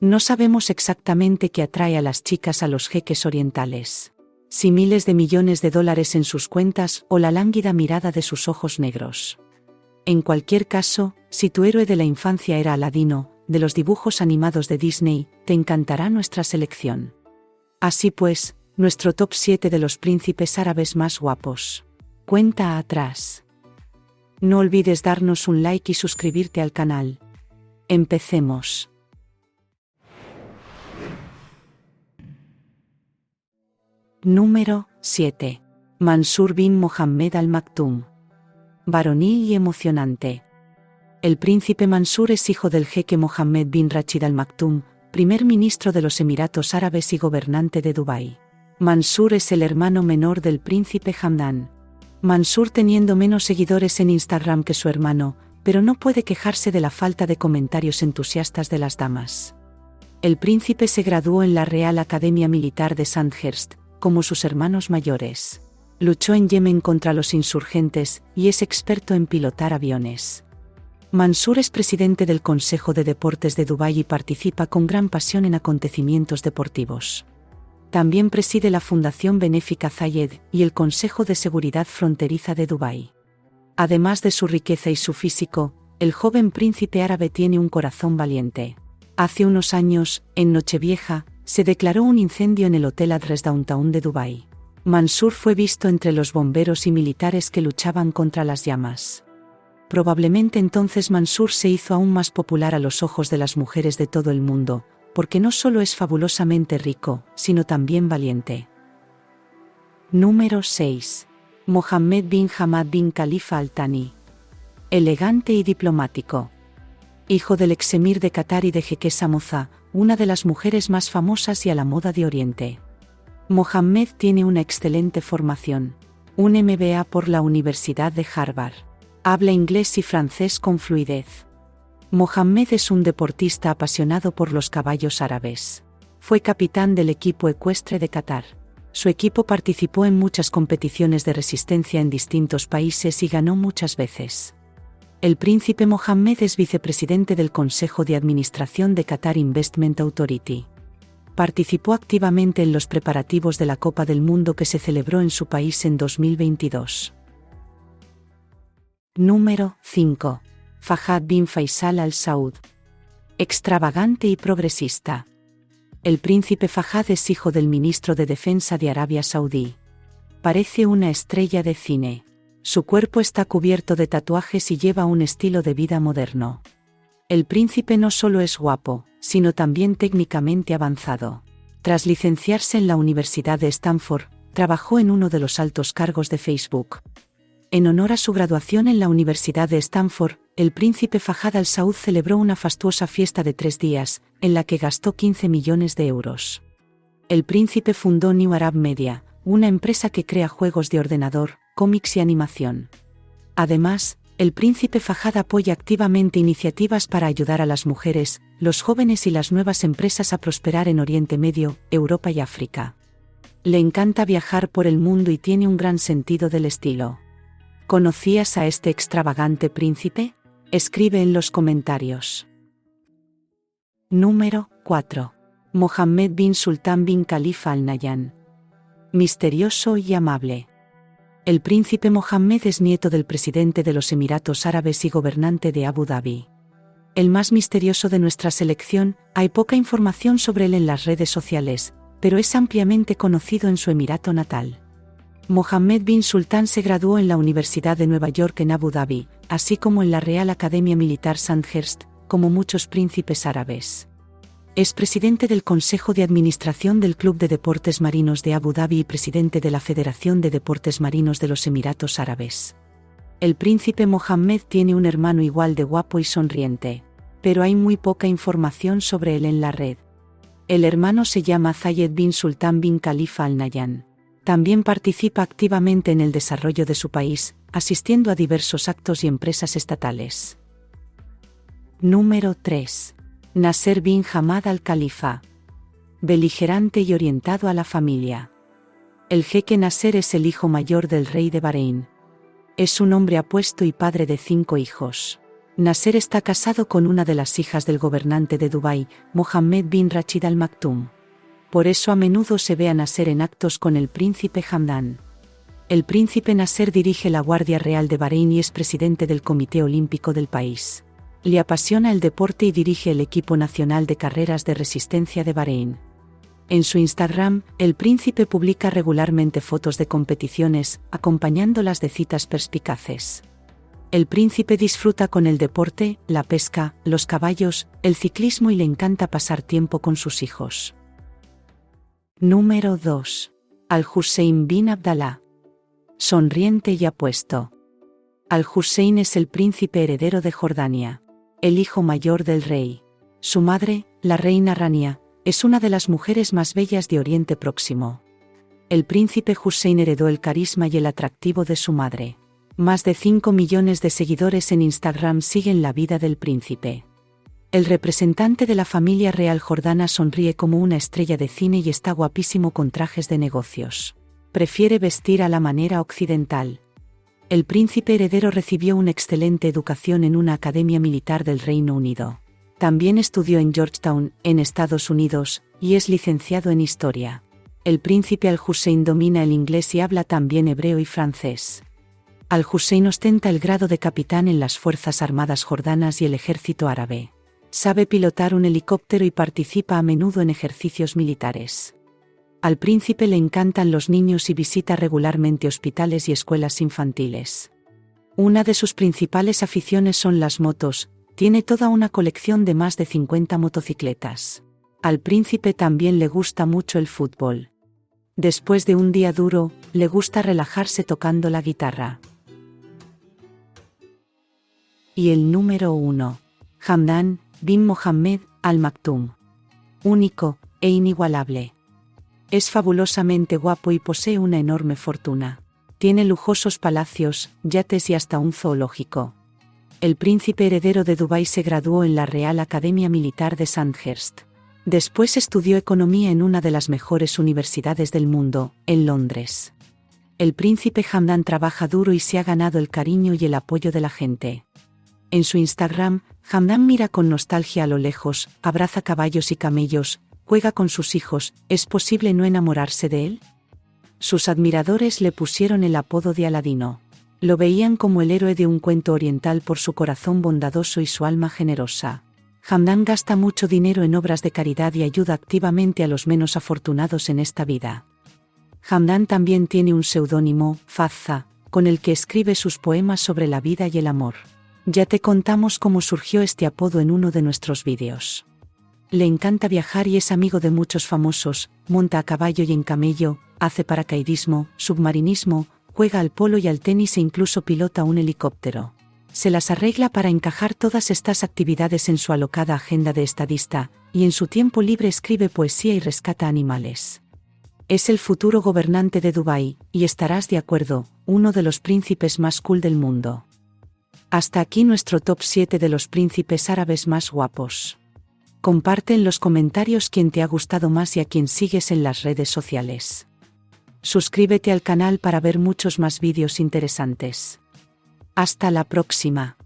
No sabemos exactamente qué atrae a las chicas a los jeques orientales. Si miles de millones de dólares en sus cuentas o la lánguida mirada de sus ojos negros. En cualquier caso, si tu héroe de la infancia era Aladino, de los dibujos animados de Disney, te encantará nuestra selección. Así pues, nuestro top 7 de los príncipes árabes más guapos. Cuenta atrás. No olvides darnos un like y suscribirte al canal. Empecemos. Número 7. Mansur bin Mohammed Al Maktoum. Varonil y emocionante. El príncipe Mansur es hijo del jeque Mohammed bin Rashid Al Maktoum, primer ministro de los Emiratos Árabes y gobernante de Dubái. Mansur es el hermano menor del príncipe Hamdan. Mansur teniendo menos seguidores en Instagram que su hermano, pero no puede quejarse de la falta de comentarios entusiastas de las damas. El príncipe se graduó en la Real Academia Militar de Sandhurst, como sus hermanos mayores. Luchó en Yemen contra los insurgentes y es experto en pilotar aviones. Mansur es presidente del Consejo de Deportes de Dubái y participa con gran pasión en acontecimientos deportivos. También preside la Fundación Benéfica Zayed y el Consejo de Seguridad Fronteriza de Dubái. Además de su riqueza y su físico, el joven príncipe árabe tiene un corazón valiente. Hace unos años, en Nochevieja, se declaró un incendio en el Hotel Adres Downtown de Dubái. Mansur fue visto entre los bomberos y militares que luchaban contra las llamas. Probablemente entonces Mansur se hizo aún más popular a los ojos de las mujeres de todo el mundo, porque no solo es fabulosamente rico, sino también valiente. Número 6. Mohammed bin Hamad bin Khalifa Al Thani. Elegante y diplomático. Hijo del exemir de Qatar y de jeque Samoza, una de las mujeres más famosas y a la moda de Oriente. Mohammed tiene una excelente formación. Un MBA por la Universidad de Harvard. Habla inglés y francés con fluidez. Mohammed es un deportista apasionado por los caballos árabes. Fue capitán del equipo ecuestre de Qatar. Su equipo participó en muchas competiciones de resistencia en distintos países y ganó muchas veces. El príncipe Mohammed es vicepresidente del Consejo de Administración de Qatar Investment Authority. Participó activamente en los preparativos de la Copa del Mundo que se celebró en su país en 2022. Número 5. Fahad bin Faisal Al Saud. Extravagante y progresista. El príncipe Fahad es hijo del ministro de Defensa de Arabia Saudí. Parece una estrella de cine. Su cuerpo está cubierto de tatuajes y lleva un estilo de vida moderno. El príncipe no solo es guapo, sino también técnicamente avanzado. Tras licenciarse en la Universidad de Stanford, trabajó en uno de los altos cargos de Facebook. En honor a su graduación en la Universidad de Stanford, el príncipe Fahad Al Saud celebró una fastuosa fiesta de 3 días, en la que gastó 15 millones de euros. El príncipe fundó New Arab Media, una empresa que crea juegos de ordenador, cómics y animación. Además, el príncipe Fahad apoya activamente iniciativas para ayudar a las mujeres, los jóvenes y las nuevas empresas a prosperar en Oriente Medio, Europa y África. Le encanta viajar por el mundo y tiene un gran sentido del estilo. ¿Conocías a este extravagante príncipe? Escribe en los comentarios. Número 4. Mohammed bin Sultan bin Khalifa Al Nahyan. Misterioso y amable. El príncipe Mohammed es nieto del presidente de los Emiratos Árabes y gobernante de Abu Dhabi. El más misterioso de nuestra selección, hay poca información sobre él en las redes sociales, pero es ampliamente conocido en su emirato natal. Mohammed bin Sultan se graduó en la Universidad de Nueva York en Abu Dhabi, así como en la Real Academia Militar Sandhurst, como muchos príncipes árabes. Es presidente del Consejo de Administración del Club de Deportes Marinos de Abu Dhabi y presidente de la Federación de Deportes Marinos de los Emiratos Árabes. El príncipe Mohammed tiene un hermano igual de guapo y sonriente, pero hay muy poca información sobre él en la red. El hermano se llama Zayed bin Sultan bin Khalifa Al Nahyan. También participa activamente en el desarrollo de su país, asistiendo a diversos actos y empresas estatales. Número 3. Nasser bin Hamad Al Khalifa. Beligerante y orientado a la familia. El jeque Nasser es el hijo mayor del rey de Bahrein. Es un hombre apuesto y padre de 5 hijos. Nasser está casado con una de las hijas del gobernante de Dubái, Mohammed bin Rashid Al Maktoum. Por eso a menudo se ve a Nasser en actos con el príncipe Hamdan. El príncipe Nasser dirige la Guardia Real de Bahrein y es presidente del Comité Olímpico del país. Le apasiona el deporte y dirige el equipo nacional de carreras de resistencia de Bahrein. En su Instagram, el príncipe publica regularmente fotos de competiciones, acompañándolas de citas perspicaces. El príncipe disfruta con el deporte, la pesca, los caballos, el ciclismo y le encanta pasar tiempo con sus hijos. Número 2. Al-Hussein bin Abdallah. Sonriente y apuesto. Al-Hussein es el príncipe heredero de Jordania, el hijo mayor del rey. Su madre, la reina Rania, es una de las mujeres más bellas de Oriente Próximo. El príncipe Hussein heredó el carisma y el atractivo de su madre. Más de 5 millones de seguidores en Instagram siguen la vida del príncipe. El representante de la familia real jordana sonríe como una estrella de cine y está guapísimo con trajes de negocios. Prefiere vestir a la manera occidental. El príncipe heredero recibió una excelente educación en una academia militar del Reino Unido. También estudió en Georgetown, en Estados Unidos, y es licenciado en Historia. El príncipe Al-Hussein domina el inglés y habla también hebreo y francés. Al-Hussein ostenta el grado de capitán en las Fuerzas Armadas jordanas y el ejército árabe. Sabe pilotar un helicóptero y participa a menudo en ejercicios militares. Al príncipe le encantan los niños y visita regularmente hospitales y escuelas infantiles. Una de sus principales aficiones son las motos, tiene toda una colección de más de 50 motocicletas. Al príncipe también le gusta mucho el fútbol. Después de un día duro, le gusta relajarse tocando la guitarra. Y el número 1. Hamdan bin Mohammed Al Maktoum. Único e inigualable. Es fabulosamente guapo y posee una enorme fortuna. Tiene lujosos palacios, yates y hasta un zoológico. El príncipe heredero de Dubái se graduó en la Real Academia Militar de Sandhurst. Después estudió economía en una de las mejores universidades del mundo, en Londres. El príncipe Hamdan trabaja duro y se ha ganado el cariño y el apoyo de la gente. En su Instagram, Hamdan mira con nostalgia a lo lejos, abraza caballos y camellos, juega con sus hijos. ¿Es posible no enamorarse de él? Sus admiradores le pusieron el apodo de Aladino. Lo veían como el héroe de un cuento oriental por su corazón bondadoso y su alma generosa. Hamdan gasta mucho dinero en obras de caridad y ayuda activamente a los menos afortunados en esta vida. Hamdan también tiene un seudónimo, Fazza, con el que escribe sus poemas sobre la vida y el amor. Ya te contamos cómo surgió este apodo en uno de nuestros vídeos. Le encanta viajar y es amigo de muchos famosos, monta a caballo y en camello, hace paracaidismo, submarinismo, juega al polo y al tenis e incluso pilota un helicóptero. Se las arregla para encajar todas estas actividades en su alocada agenda de estadista, y en su tiempo libre escribe poesía y rescata animales. Es el futuro gobernante de Dubái, y estarás de acuerdo, uno de los príncipes más cool del mundo. Hasta aquí nuestro top 7 de los príncipes árabes más guapos. Comparte en los comentarios quién te ha gustado más y a quién sigues en las redes sociales. Suscríbete al canal para ver muchos más vídeos interesantes. Hasta la próxima.